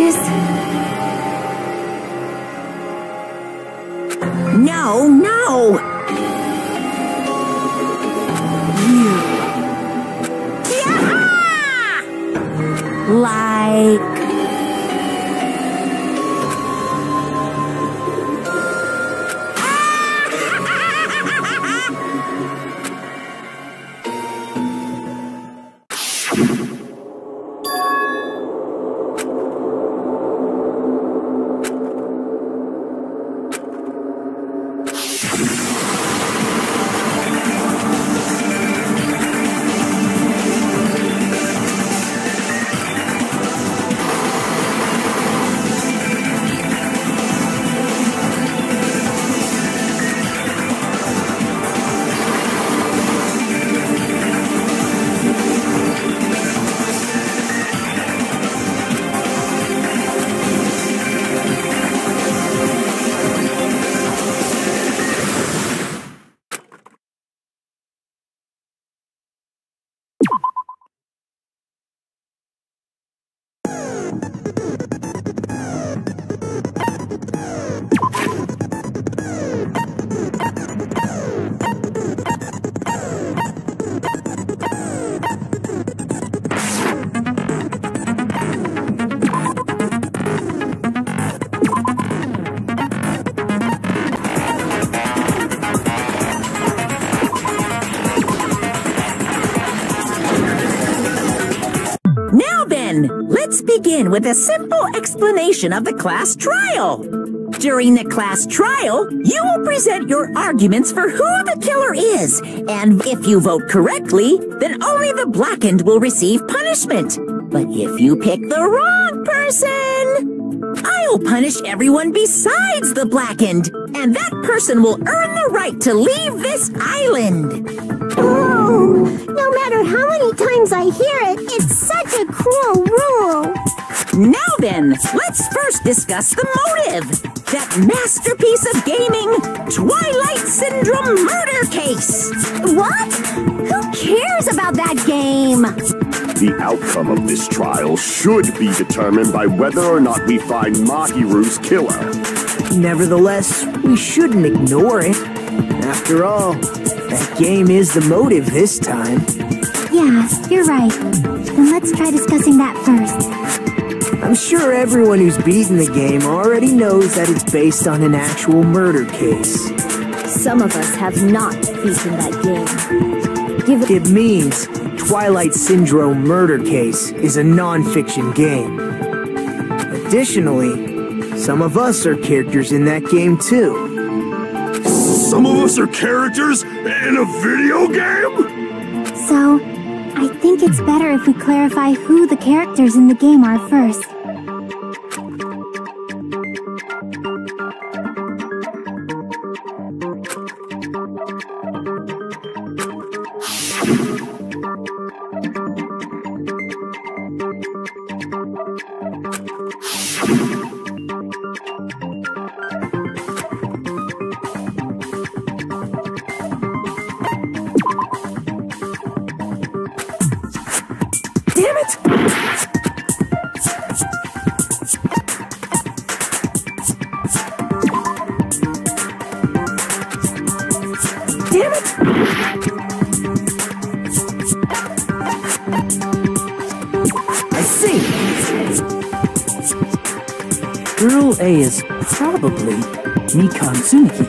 this? No, no! You. Yeah! Like... Let's begin with a simple explanation of the class trial. During the class trial, you will present your arguments for who the killer is, and if you vote correctly, then only the blackened will receive punishment. But if you pick the wrong person, I'll punish everyone besides the blackened, and that person will earn the right to leave this island. Oh, no matter how many times I hear it, it's such a cruel rule. Now then, let's first discuss the motive. That masterpiece of gaming, Twilight Syndrome murder case. What? Who cares about that game? The outcome of this trial should be determined by whether or not we find Mahiru's killer. Nevertheless, we shouldn't ignore it. After all, that game is the motive this time. Yeah, you're right. Then let's try discussing that first. I'm sure everyone who's beaten the game already knows that it's based on an actual murder case. Some of us have not beaten that game. It means Twilight Syndrome Murder Case is a non-fiction game. Additionally, some of us are characters in that game too. Some of us are characters in a video game? So, I think it's better if we clarify who the characters in the game are first. Girl A is probably Nikon Tsuniki.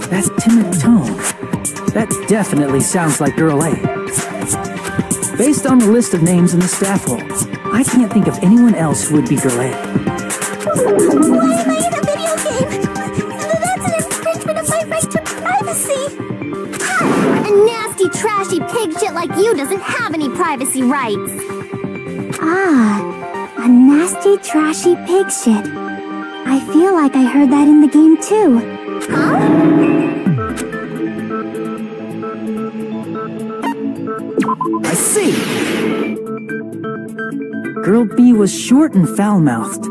That timid tone. That definitely sounds like Girl A. Based on the list of names in the staff hall, I can't think of anyone else who would be Girl A. Why am I in a video game? That's an infringement of my right to privacy. A nasty, trashy pig shit like you doesn't have any privacy rights. Ah, a nasty, trashy pig shit. I feel like I heard that in the game too. Huh? I see! Girl B was short and foul-mouthed.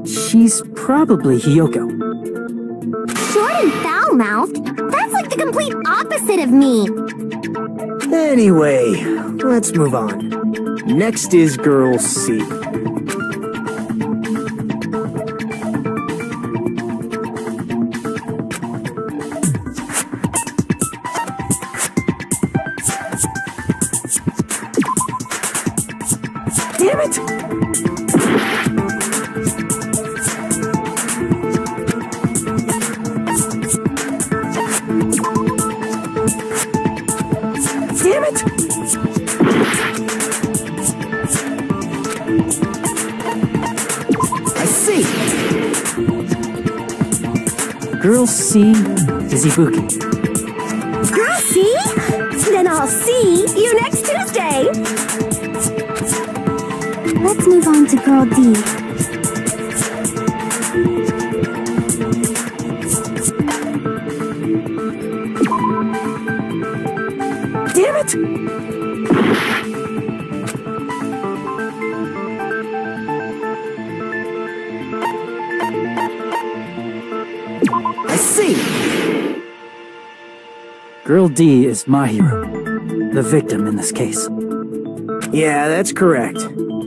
She's probably Hiyoko. Short and foul-mouthed? That's like the complete opposite of me. Anyway, let's move on. Next is girl C. Damn it! Damn it! I see. Girl C is Ibuki. Girl, see? Then I'll see you next Tuesday. Let's move on to girl D. Damn it! I see. Girl D is Mahiru, the victim in this case. Yeah, that's correct.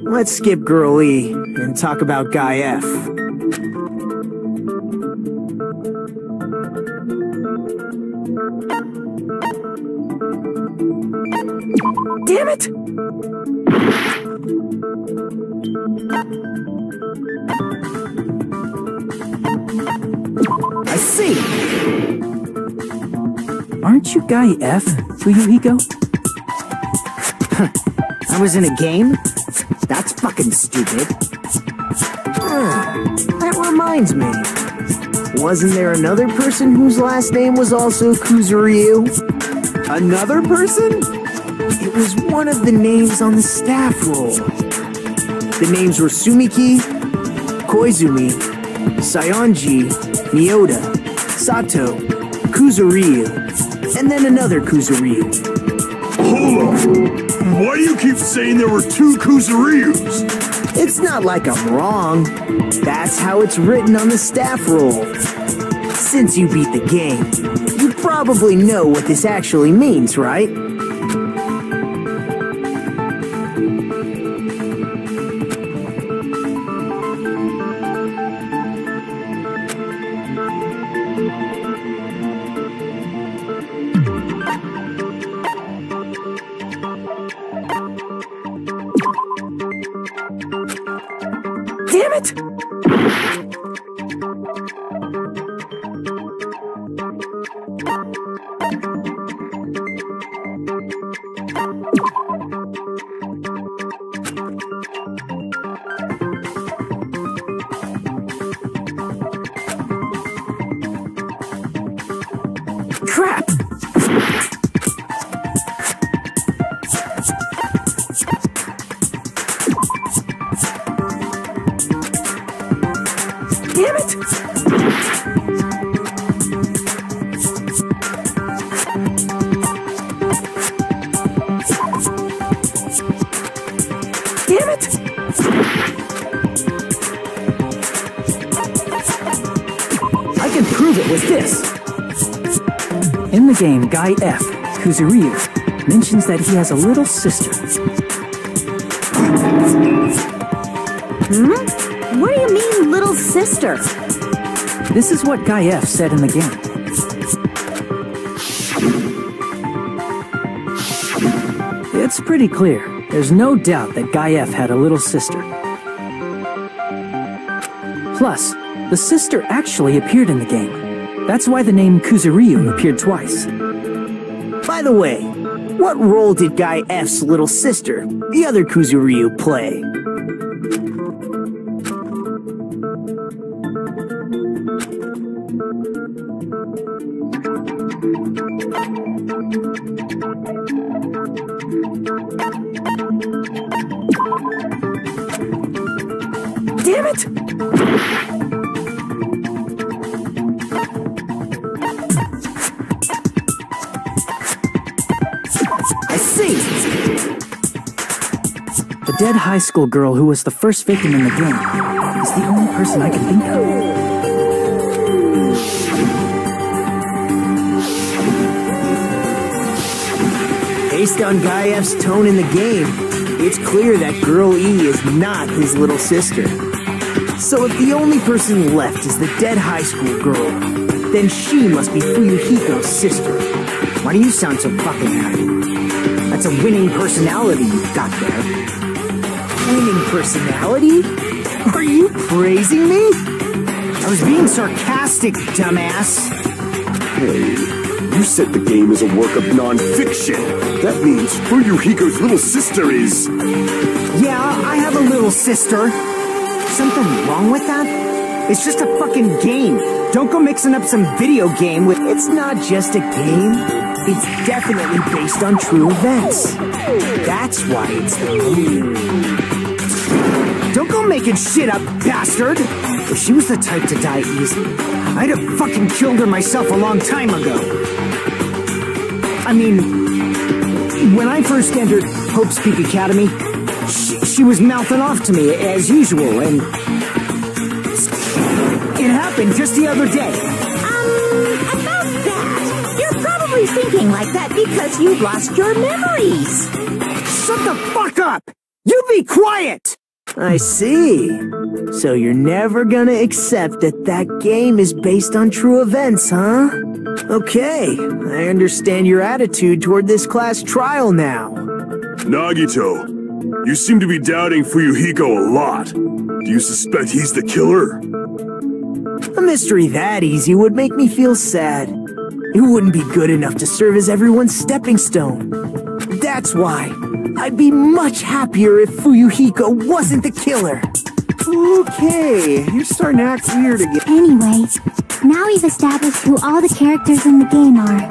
Let's skip girl E and talk about guy F. Damn it! I see. Aren't you guy F, Fuyuhiko? I was in a game? That's fucking stupid. That reminds me. Wasn't there another person whose last name was also Kuzuryu? Another person? It was one of the names on the staff roll. The names were Sumiki, Koizumi, Sayonji, Miyoda, Sato, Kuzuryu, and then another Kuzuryu. Hold on. Why do you keep saying there were two Kuzuryus? It's not like I'm wrong. That's how it's written on the staff roll. Since you beat the game, you probably know what this actually means, right? Damn it! Crap! Damn it! Damn it! I can prove it with this. In the game, guy F, Kuzuryu, mentions that he has a little sister. What do you mean, little sister? This is what guy F said in the game. It's pretty clear. There's no doubt that guy F had a little sister. Plus, the sister actually appeared in the game. That's why the name Kuzuryu appeared twice. By the way, what role did Guy F's little sister, the other Kuzuryu, play? Damn it! I see! The dead high school girl who was the first victim in the game is the only person I can think of. Based on Guy F's tone in the game, It's clear that Girl E is not his little sister. So if the only person left is the dead high school girl, then she must be Fuyuhiko's sister. Why do you sound so fucking happy? That's a winning personality you've got there. Winning personality? Are you praising me? I was being sarcastic, dumbass. Hey, you said the game is a work of non-fiction. That means Fuyuhiko's little sister is... Yeah, I have a little sister. Something wrong with that? It's just a fucking game. Don't go mixing up some video game with... It's not just a game. It's definitely based on true events. That's why it's the game. Don't go making shit up, bastard! If she was the type to die easily, I'd have fucking killed her myself a long time ago. I mean, when I first entered Hope's Peak Academy, she was mouthing off to me as usual, and it happened just the other day. About that, you're probably thinking like that because you've lost your memories. Shut the fuck up! You be quiet! I see. So you're never gonna accept that that game is based on true events, huh? Okay, I understand your attitude toward this class trial now. Nagito, you seem to be doubting Fuyuhiko a lot. Do you suspect he's the killer? A mystery that easy would make me feel sad. It wouldn't be good enough to serve as everyone's stepping stone. That's why I'd be much happier if Fuyuhiko wasn't the killer. Okay, you're starting to act weird again. Anyway, now we've established who all the characters in the game are.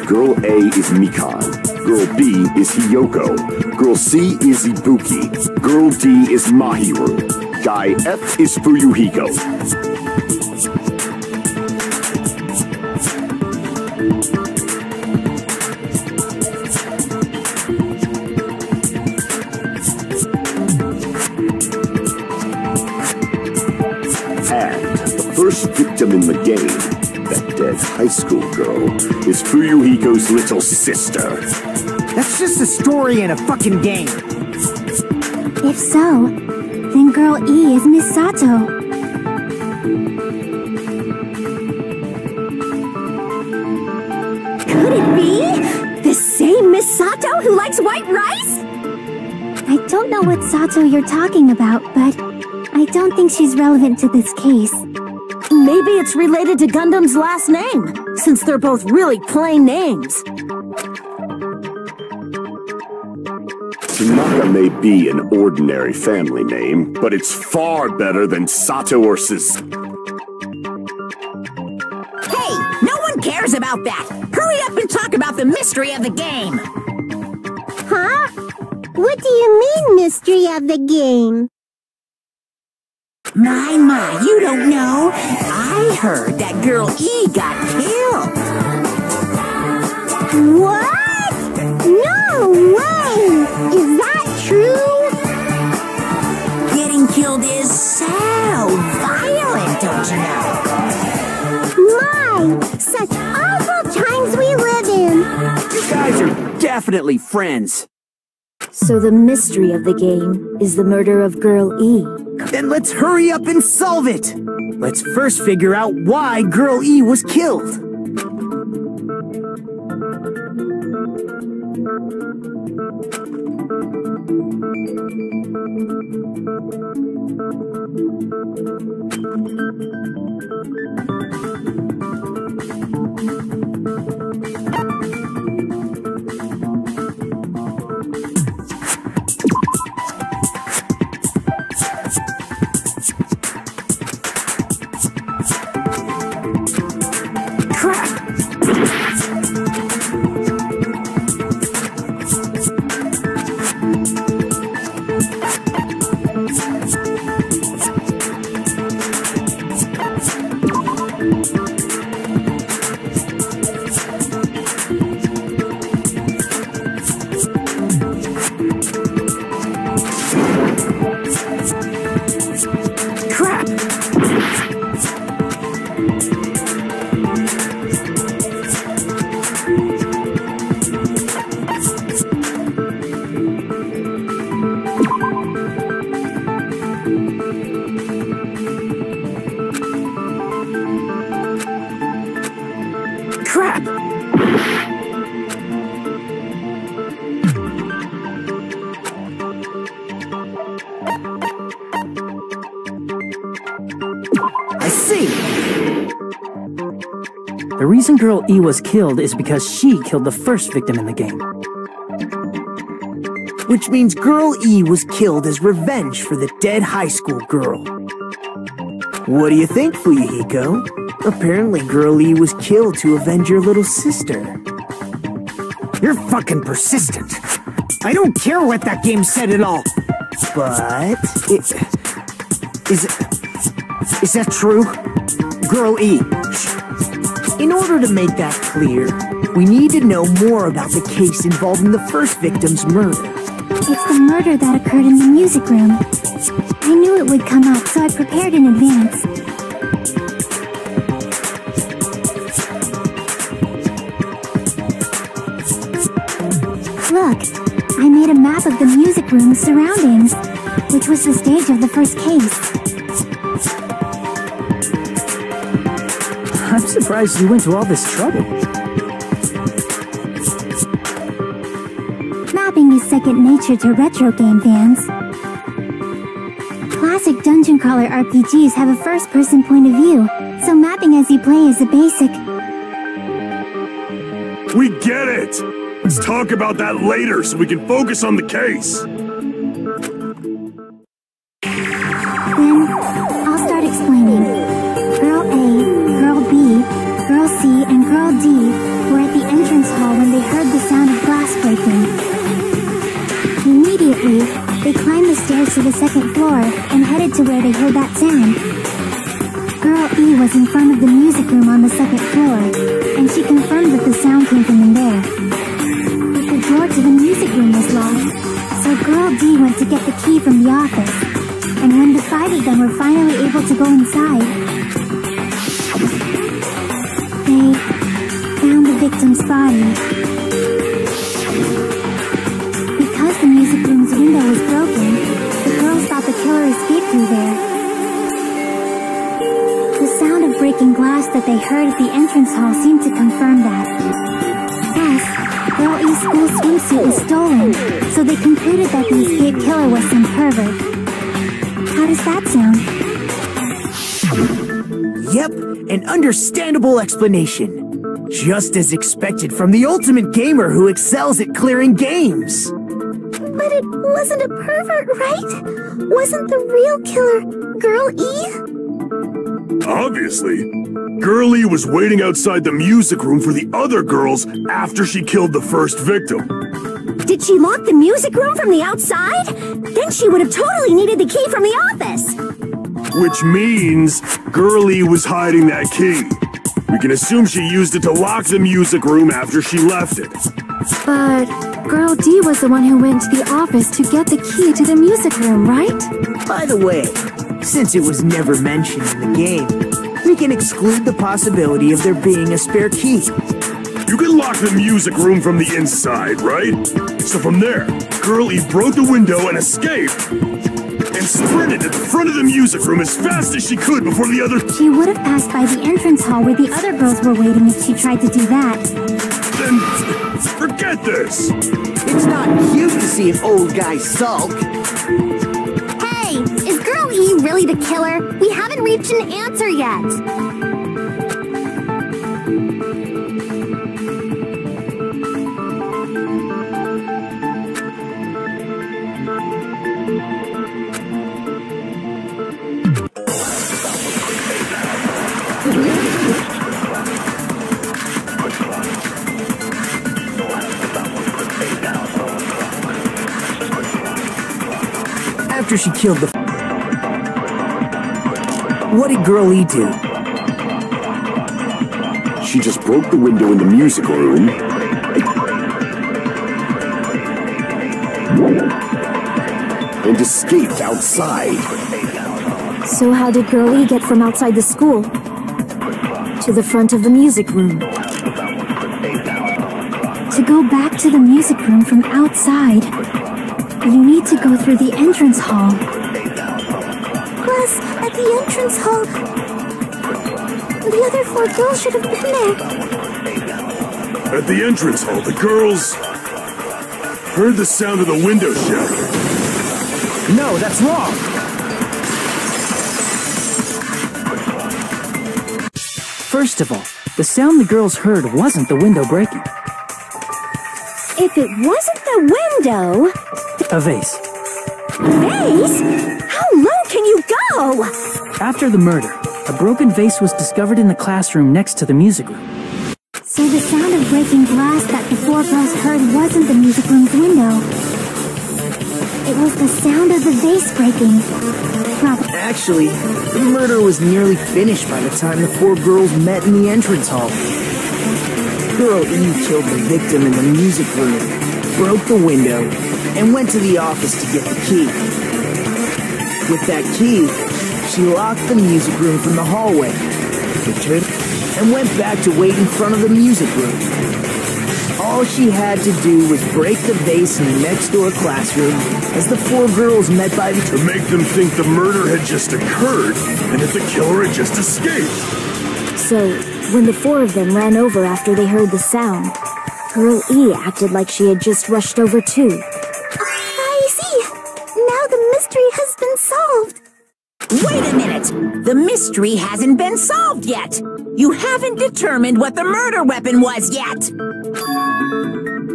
Girl A is Mikan. Girl B is Hiyoko. Girl C is Ibuki. Girl D is Mahiru. Guy F is Fuyuhiko. First victim in the game, that dead high school girl, is Fuyuhiko's little sister. That's just a story in a fucking game. If so, then Girl E is Miss Sato. Could it be the same Miss Sato who likes white rice? I don't know what Sato you're talking about, but I don't think she's relevant to this case. Maybe it's related to Gundam's last name, since they're both really plain names. Tanaka may be an ordinary family name, but it's far better than Sato or Hey, no one cares about that! Hurry up and talk about the mystery of the game! Huh? What do you mean, mystery of the game? My, you don't know? I heard that Girl E got killed. What? No way! Is that true? Getting killed is so violent, don't you know? My, such awful times we live in! You guys are definitely friends. So the mystery of the game is the murder of Girl E. Then let's hurry up and solve it! Let's first figure out why Girl E was killed. see. The reason Girl E was killed is because she killed the first victim in the game. Which means Girl E was killed as revenge for the dead high school girl. What do you think, Fuyuhiko? Apparently Girl E was killed to avenge your little sister. You're fucking persistent. I don't care what that game said at all. But... Is that true? Girl E. In order to make that clear, we need to know more about the case involving the first victim's murder. It's the murder that occurred in the music room. I knew it would come up, so I prepared in advance. Look, I made a map of the music room's surroundings, which was the stage of the first case. I'm surprised you went to all this trouble. Mapping is second nature to retro game fans. Classic dungeon crawler RPGs have a first-person point of view, so mapping as you play is a basic. We get it! Let's talk about that later so we can focus on the case. Then, I'll start explaining. Girl A, Girl B, Girl C, and Girl D were at the entrance hall when they heard the sound of glass breaking. Immediately, they climbed the stairs to the second floor and headed to where they heard that sound. Girl E was in front of the music room on the second floor, and she confirmed that the sound came from in there. But the door to the music room was locked, so Girl D went to get the key from the office. And when the 5 of them were finally able to go inside, they found the victim's body. Because the music room's window was broken, the girls thought the killer escaped through there. The sound of breaking glass that they heard at the entrance hall seemed to confirm that. Plus, Girl E's school swimsuit was stolen, so they concluded that the escaped killer was some pervert. How does that sound? Yep, an understandable explanation. Just as expected from the ultimate gamer who excels at clearing games. But it wasn't a pervert, right? Wasn't the real killer Girl E? Obviously. Girl E was waiting outside the music room for the other girls after she killed the first victim. Did she lock the music room from the outside? Then she would have totally needed the key from the office. Which means Girl E was hiding that key. We can assume she used it to lock the music room after she left it. But Girl D was the one who went to the office to get the key to the music room, right? By the way, since it was never mentioned in the game, we can exclude the possibility of there being a spare key. You can lock the music room from the inside, right? So from there, Girl E broke the window and escaped. And sprinted to the front of the music room as fast as she could before the other... She would have passed by the entrance hall where the other girls were waiting if she tried to do that. Then... forget this! It's not cute to see an old guy sulk. Hey, is Girl E really the killer? We haven't reached an answer yet. After she killed the... What did Girl E do? She just broke the window in the music room and escaped outside. So how did Girl E get from outside the school to the front of the music room? To go back to the music room from outside, you need to go through the entrance hall. Plus, at the entrance hall, the other 4 girls should have been there. At the entrance hall, the girls heard the sound of the window shattering. No, that's wrong. First of all, the sound the girls heard wasn't the window breaking. If it wasn't the window... A vase. Vase? How low can you go? After the murder, a broken vase was discovered in the classroom next to the music room. So the sound of breaking glass that the four girls heard wasn't the music room's window. It was the sound of the vase breaking. Actually, the murder was nearly finished by the time the four girls met in the entrance hall. Girl E killed the victim in the music room, broke the window, and went to the office to get the key. With that key, she locked the music room from the hallway, returned, and went back to wait in front of the music room. All she had to do was break the vase in the next door classroom as the four girls met by the... To make them think the murder had just occurred and that the killer had just escaped. So, when the four of them ran over after they heard the sound, Girl E acted like she had just rushed over too. I see. Now the mystery has been solved. Wait a minute! The mystery hasn't been solved yet! You haven't determined what the murder weapon was yet!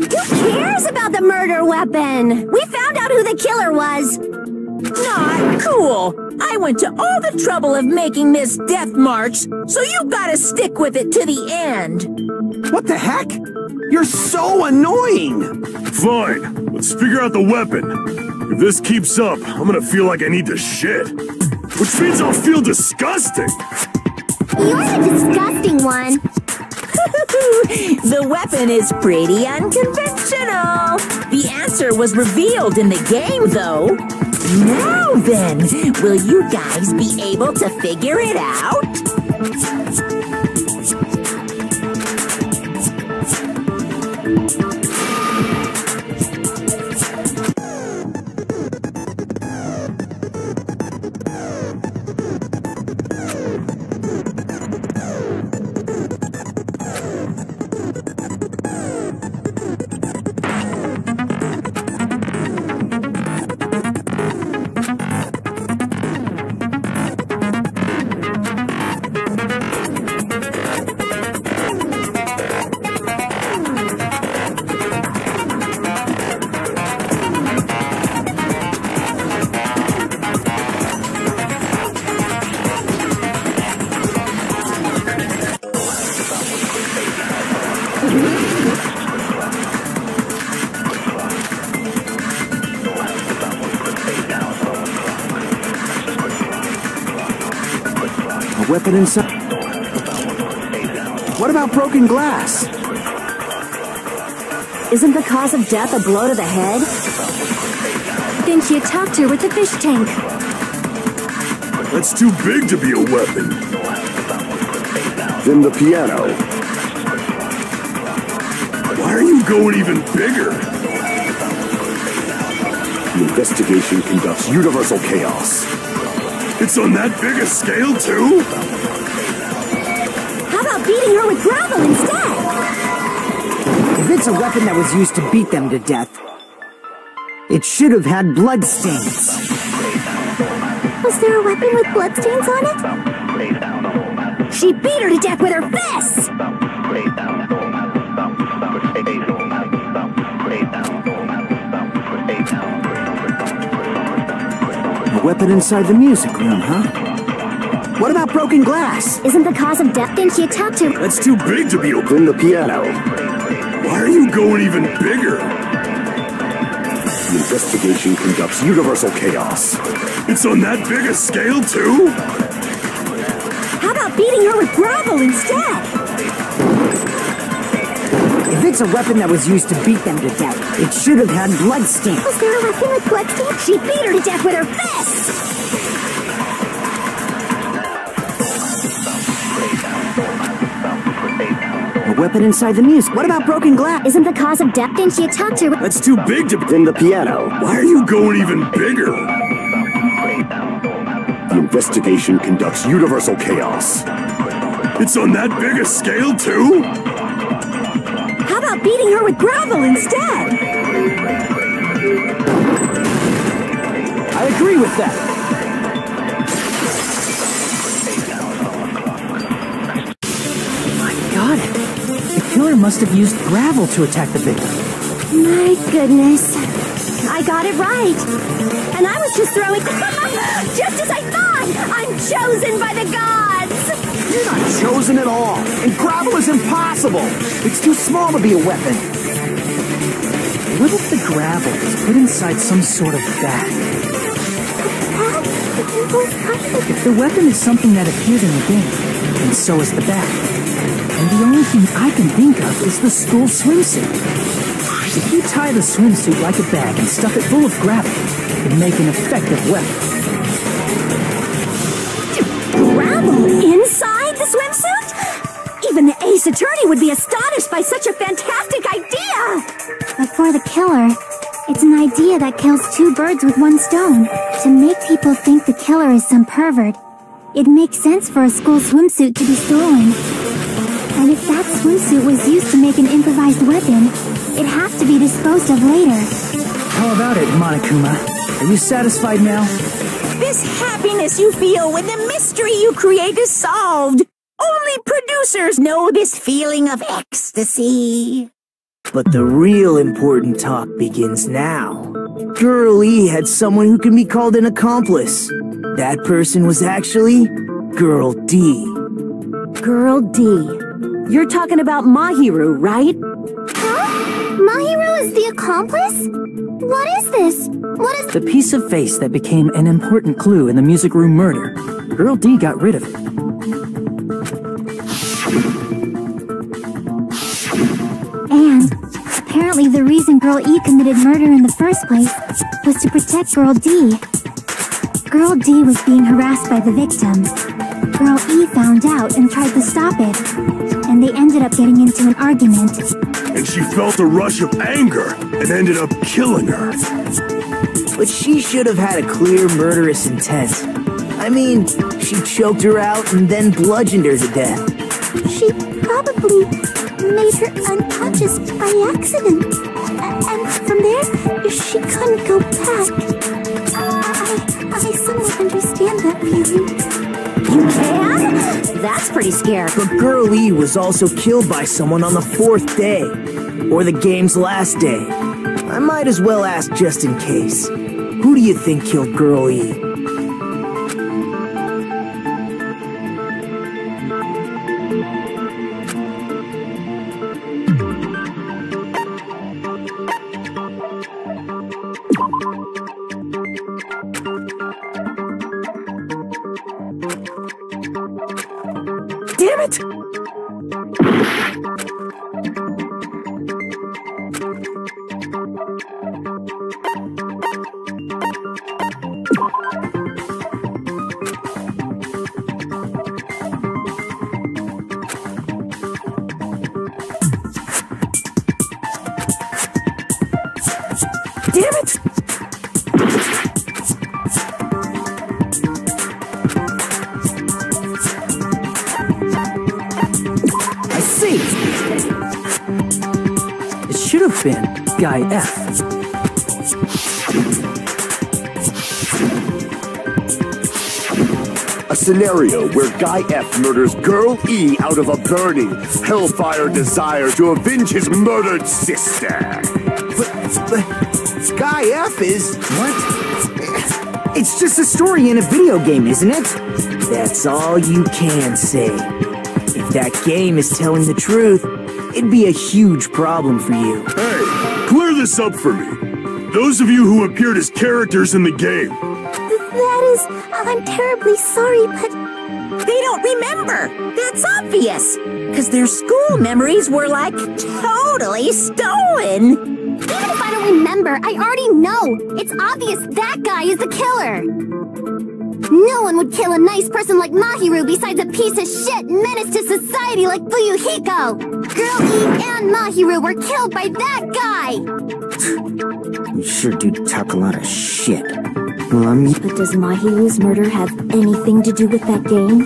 Who cares about the murder weapon? We found out who the killer was. Not cool! I went to all the trouble of making this death march, so you gotta stick with it to the end! What the heck? You're so annoying! Fine, let's figure out the weapon. If this keeps up, I'm gonna feel like I need to shit. Which means I'll feel disgusting! You're the disgusting one. The weapon is pretty unconventional. The answer was revealed in the game, though. Now then, will you guys be able to figure it out? Weapon inside. What about broken glass? Isn't the cause of death a blow to the head? Then she attacked her with the fish tank. That's too big to be a weapon. Then the piano. Why are you going even bigger? The investigation conducts universal chaos. It's on that big a scale, too? How about beating her with gravel instead? If it's a weapon that was used to beat them to death, it should have had blood stains. Was there a weapon with bloodstains on it? She beat her to death with her fists! A weapon inside the music room, huh? What about broken glass? Isn't the cause of death? Then she attacked her. That's too big to be a... Then the piano. Why are you going even bigger? The investigation conducts universal chaos. It's on that big a scale, too? How about beating her with gravel instead? If it's a weapon that was used to beat them to death, it should have had blood stains. Was there a weapon with bloodstains? She beat her to death with her fists! A weapon inside the music. What about broken glass? Isn't the cause of death? Then she attacked her with... That's too big to... Then the piano. Why are you going even bigger? The investigation conducts universal chaos. It's on that big a scale, too? How about beating her with gravel instead? I agree with that. must have used gravel to attack the victim. My goodness. I got it right. And I was just throwing... just as I thought! I'm chosen by the gods! You're not chosen at all, and gravel is impossible! It's too small to be a weapon. What if the gravel is put inside some sort of bag? If the weapon is something that appeared in the game, and so is the bag. And the only thing I can think of is the school swimsuit. If you tie the swimsuit like a bag and stuff it full of gravel, it'd make an effective weapon. Gravel inside the swimsuit? Even the Ace Attorney would be astonished by such a fantastic idea! But for the killer, it's an idea that kills two birds with one stone. To make people think the killer is some pervert, it makes sense for a school swimsuit to be stolen. And if that swimsuit was used to make an improvised weapon, it'd have to be disposed of later. How about it, Monokuma? Are you satisfied now? This happiness you feel when the mystery you create is solved. Only producers know this feeling of ecstasy. But the real important talk begins now. Girl E had someone who can be called an accomplice. That person was actually Girl D. Girl D. You're talking about Mahiru, right? Huh? Mahiru is the accomplice? What is this? What is... The piece of face that became an important clue in the music room murder. Girl D got rid of it. And apparently the reason Girl E committed murder in the first place was to protect Girl D. Girl D was being harassed by the victim. Girl E found out and tried to stop it, and they ended up getting into an argument. And she felt a rush of anger and ended up killing her. But she should have had a clear murderous intent. I mean, she choked her out and then bludgeoned her to death. She probably made her unconscious by accident. And from there, she couldn't go back. I somewhat understand that feeling. You can? That's pretty scary. But Girl E was also killed by someone on the 4th day. Or the game's last day. I might as well ask just in case. Who do you think killed Girl E? Damn it! Damn it! I see! It should have been Guy F. A scenario where Guy F murders Girl E out of a burning, hellfire desire to avenge his murdered sister. But Guy F is... What? It's just a story in a video game, isn't it? That's all you can say. If that game is telling the truth, it'd be a huge problem for you. Hey, clear this up for me. Those of you who appeared as characters in the game. That is... I'm terribly sorry, but... They don't remember. That's obvious. Because their school memories were, like, totally stolen. Even if I don't remember, I already know. It's obvious that guy is the killer. No one would kill a nice person like Mahiru besides a piece of shit menace to society like Fuyuhiko. Girl E and Mahiru were killed by that guy. You sure do talk a lot of shit. But does Mahiru's murder have anything to do with that game?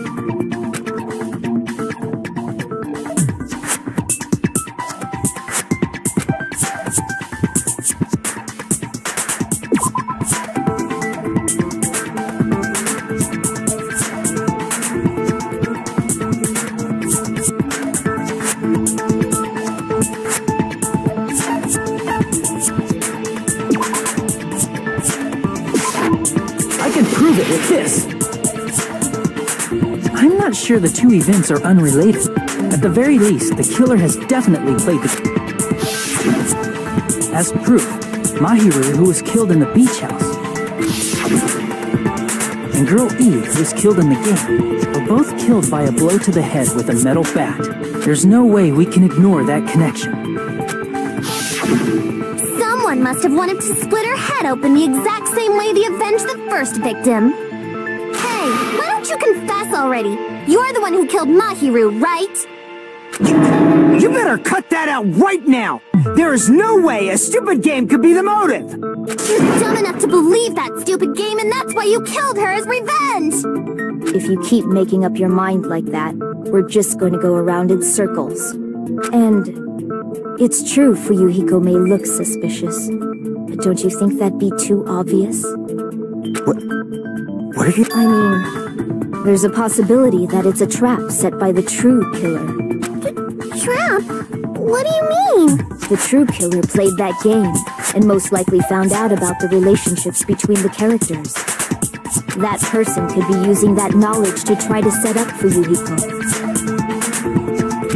prove it with this. I'm not sure the two events are unrelated. At the very least, the killer has definitely played the... As proof, Mahiru, who was killed in the beach house, and Girl E, who was killed in the game, were both killed by a blow to the head with a metal bat. There's no way we can ignore that connection. Someone must have wanted to split her head open the exact same way they avenged the first victim. Hey, why don't you confess already? You're the one who killed Mahiru, right? You better cut that out right now! There is no way a stupid game could be the motive! You're dumb enough to believe that stupid game, and that's why you killed her as revenge! If you keep making up your mind like that, we're just going to go around in circles. And it's true Fuyuhiko may look suspicious, but don't you think that'd be too obvious? What are you... I mean, there's a possibility that it's a trap set by the true killer. Trap? What do you mean? The true killer played that game, and most likely found out about the relationships between the characters. That person could be using that knowledge to try to set up Fuyuhiko.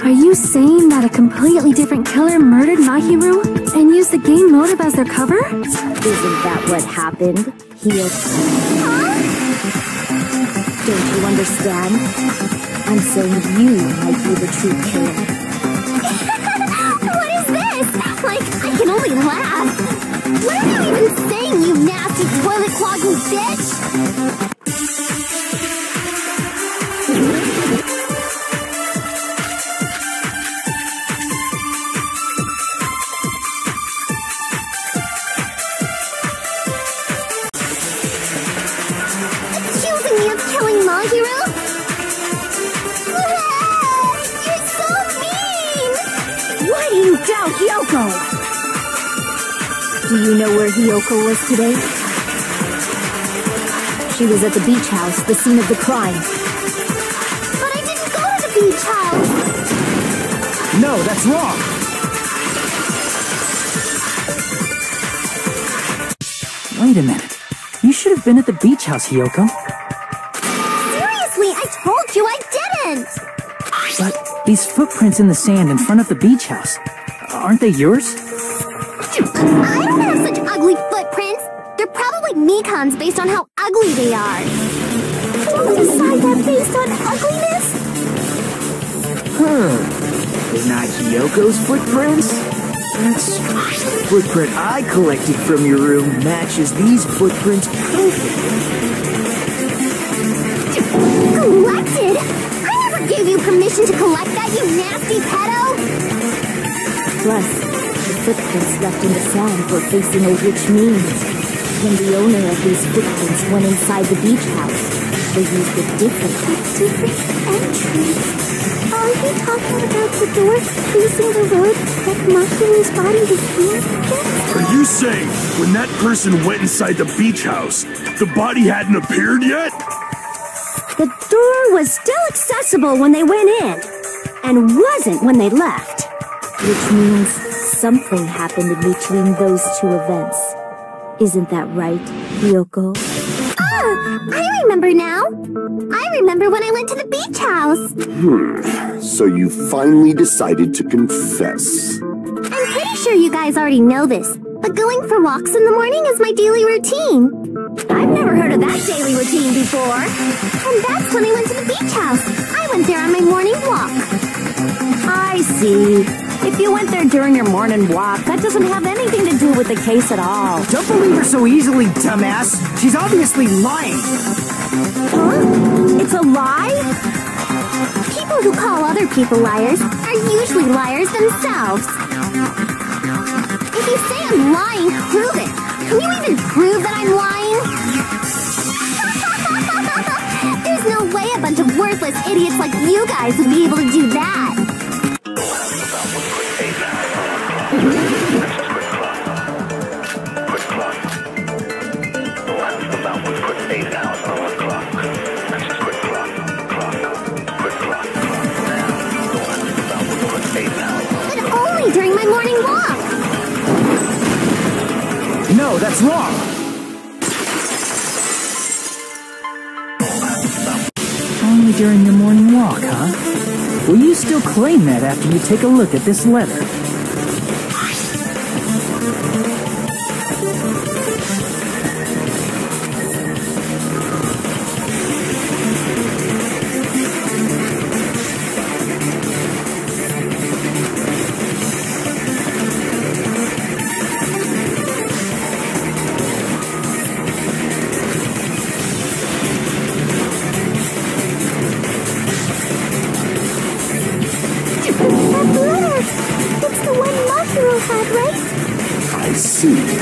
Are you saying that a completely different killer murdered Mahiru and used the game motive as their cover? Isn't that what happened? Don't you understand? I'm saying you might be the true killer. What is this? Like, I can only laugh. What are you even saying, you nasty toilet-clogging bitch? Accusing me of killing Mahiru? You're so mean! Why do you doubt Hyoko? Do you know where Hyoko was today? She was at the beach house, the scene of the crime. But I didn't go to the beach house! No, that's wrong! Wait a minute. You should have been at the beach house, Hyoko. Seriously, I told you I didn't! But these footprints in the sand in front of the beach house, aren't they yours? I don't have such ugly footprints! They're probably Mikan's based on how ugly they are! You decide that based on ugliness? Not Hyoko's footprints? That's the footprint I collected from your room matches these footprints perfectly. Collected? I never gave you permission to collect that, you nasty pedo! Plus, the footprints left in the sand were facing a witch means. When the owner of these footprints went inside the beach house, they used a different entry. Are you talking about the door facing the road that Mahiru's body was used against? Are you saying when that person went inside the beach house, the body hadn't appeared yet? The door was still accessible when they went in, and wasn't when they left. Which means something happened in between those two events. Isn't that right, Hyoko? I remember now. I remember when I went to the beach house. So you finally decided to confess. I'm pretty sure you guys already know this, but going for walks in the morning is my daily routine. I've never heard of that daily routine before. And that's when I went to the beach house. I went there on my morning walk. I see. If you went there during your morning walk, that doesn't have anything to do with the case at all. Don't believe her so easily, dumbass! She's obviously lying! Huh? It's a lie? People who call other people liars are usually liars themselves. If you say I'm lying, prove it. Can you even prove that I'm lying? There's no way a bunch of worthless idiots like you guys would be able to do that. But only during my morning walk. No, that's wrong! only during your morning walk, huh? Will you still claim that after you take a look at this letter?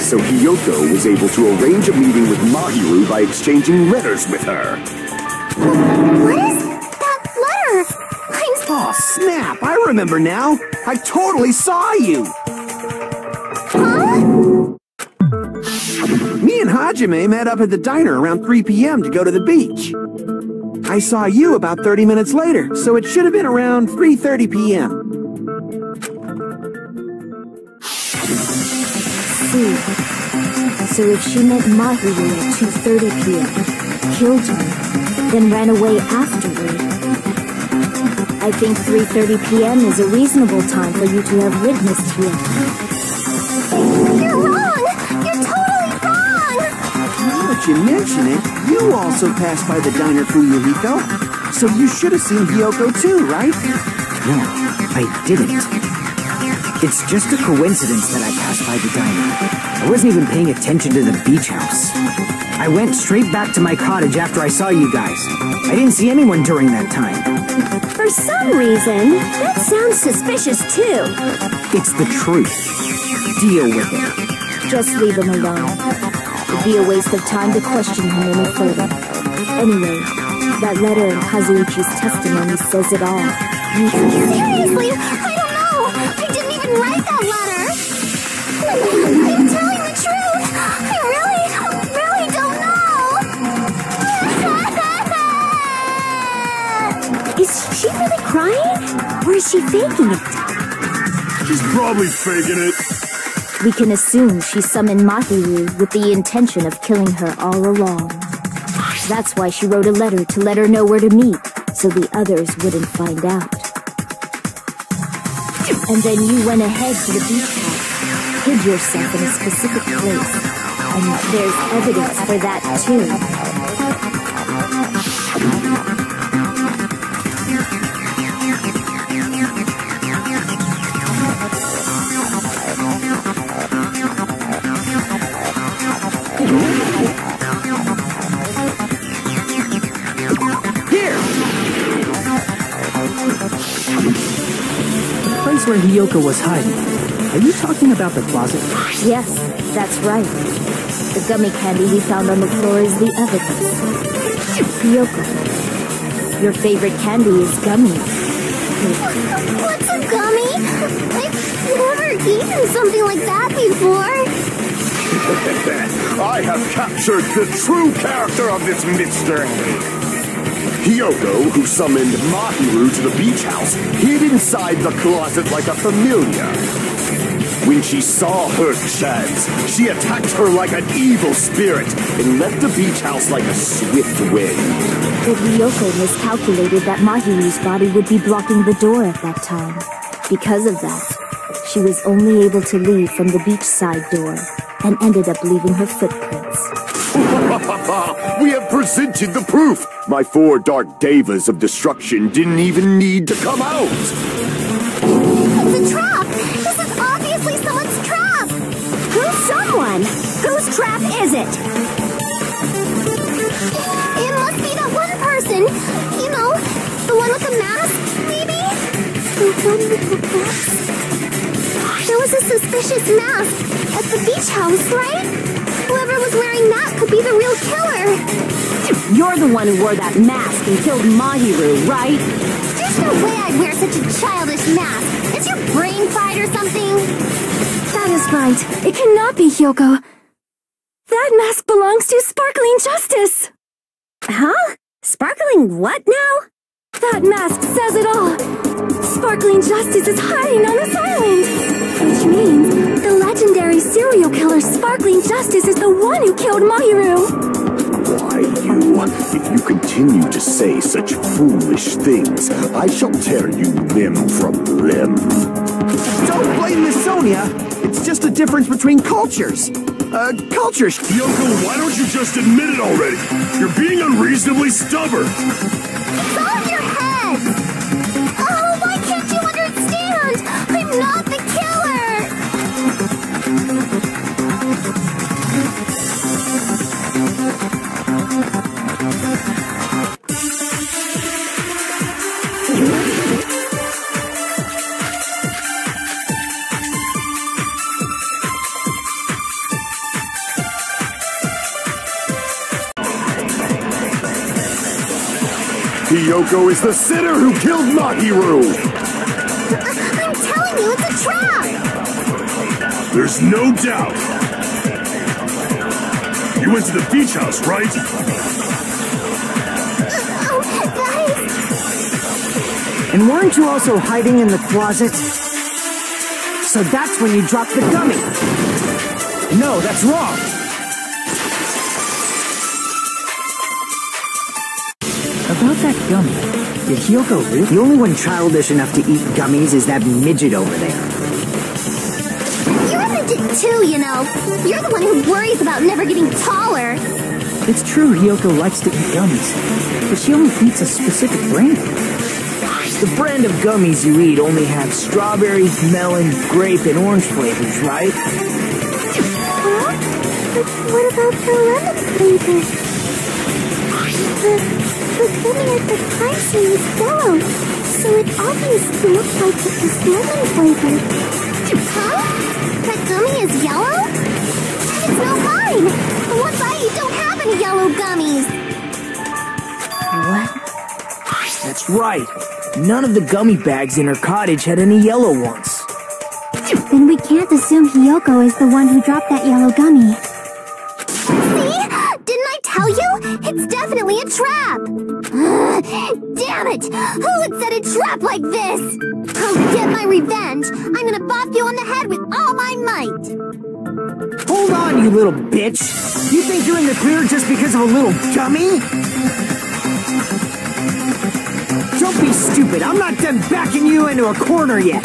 So Hiyoko was able to arrange a meeting with Mahiru by exchanging letters with her. What is that letter? Oh, snap! I remember now! I totally saw you! Huh? Me and Hajime met up at the diner around 3 p.m. to go to the beach. I saw you about 30 minutes later, so it should have been around 3:30 p.m. So if she met Mahiru at 2:30 p.m., killed him, then ran away afterward, I think 3:30 p.m. is a reasonable time for you to have witnessed him. You're wrong! You're totally wrong! Now that you mention it, you also passed by the diner for Yuriko. So you should have seen Hiyoko too, right? No, I didn't. It's just a coincidence that I passed by the diner. I wasn't even paying attention to the beach house. I went straight back to my cottage after I saw you guys. I didn't see anyone during that time. For some reason, that sounds suspicious too. It's the truth. Deal with it. Just leave him alone. It'd be a waste of time to question him any further. Anyway, that letter in Kazuichi's testimony says it all. Seriously? I don't know! I didn't even write that letter! I'm telling the truth! I really don't know! Is she really crying? Or is she faking it? She's probably faking it. We can assume she summoned Mahiru with the intention of killing her all along. That's why she wrote a letter to let her know where to meet, so the others wouldn't find out. And then you went ahead to the beach house, hid yourself in a specific place, and there's evidence for that too. Where Hiyoko was hiding. Are you talking about the closet? Yes, that's right. The gummy candy we found on the floor is the evidence. Hiyoko, your favorite candy is gummy. What's a gummy? I've never eaten something like that before. I have captured the true character of this mystery. Hiyoko, who summoned Mahiru to the beach house, hid inside the closet like a familiar. When she saw her chance, she attacked her like an evil spirit and left the beach house like a swift wind. But Hiyoko miscalculated that Mahiru's body would be blocking the door at that time. Because of that, she was only able to leave from the beachside door and ended up leaving her footprints. We have presented the proof! My 4 dark devas of destruction didn't even need to come out! It's a trap! This is obviously someone's trap! Who's someone? Whose trap is it? It must be that one person! You know, the one with the mask, maybe? The one with the mask? There was a suspicious mask at the beach house, right? Whoever was wearing that could be the real killer. You're the one who wore that mask and killed Mahiru, right? There's no way I'd wear such a childish mask. Is your brain fried or something? That is right. It cannot be Hiyoko. That mask belongs to Sparkling Justice. Huh? Sparkling what now? That mask says it all. Sparkling Justice is hiding on this island. Which means the legendary serial killer Sparkling Justice is the one who killed Mahiru. Why, if you continue to say such foolish things, I shall tear you limb from limb. Don't blame Miss Sonia. It's just a difference between cultures. Cultures. Kyoko, why don't you just admit it already? You're being unreasonably stubborn. It's all in your head! Oh, why can't you understand? I'm not the Kyoko is the sinner who killed Mahiru! I'm telling you, it's a trap! There's no doubt. You went to the beach house, right? Oh, that is... And weren't you also hiding in the closet? So that's when you dropped the gummy. No, that's wrong. About that gummy, did Kyoko really? The only one childish enough to eat gummies is that midget over there. You're a midget too, you know. You're the one who worries about never getting taller. It's true Kyoko likes to eat gummies, but she only eats a specific brand. The brand of gummies you eat only have strawberry, melon, grape, and orange flavors, right? Huh? But what about the lemon flavor? The gummy at the crime scene is yellow, so it obviously looks like it was lemon flavored. Huh? That gummy is yellow? It's not mine! The ones I eat don't have any yellow gummies! What? That's right. None of the gummy bags in her cottage had any yellow ones. Then we can't assume Hiyoko is the one who dropped that yellow gummy. See? Didn't I tell you? It's definitely a trap! Damn it! Who would set a trap like this? I'll get my revenge! I'm gonna bop you on the head with all my might! Hold on, you little bitch! You think you're in the clear just because of a little gummy? Don't be stupid, I'm not done backing you into a corner yet!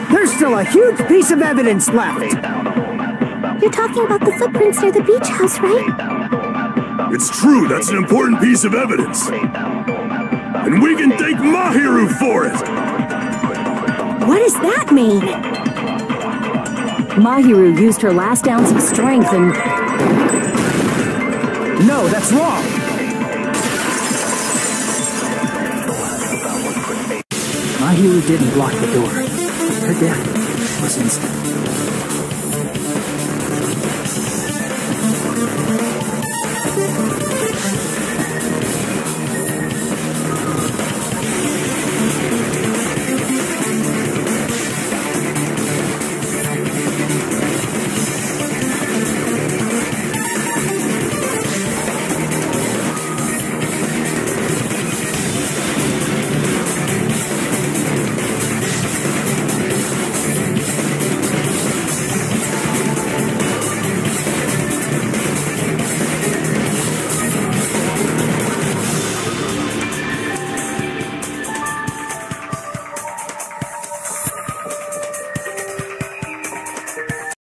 There's still a huge piece of evidence left! You're talking about the footprints near the beach house, right? It's true, that's an important piece of evidence. And we can thank Mahiru for it! What does that mean? Mahiru used her last ounce of strength and... No, that's wrong. Mahiru didn't block the door. Her death was instant.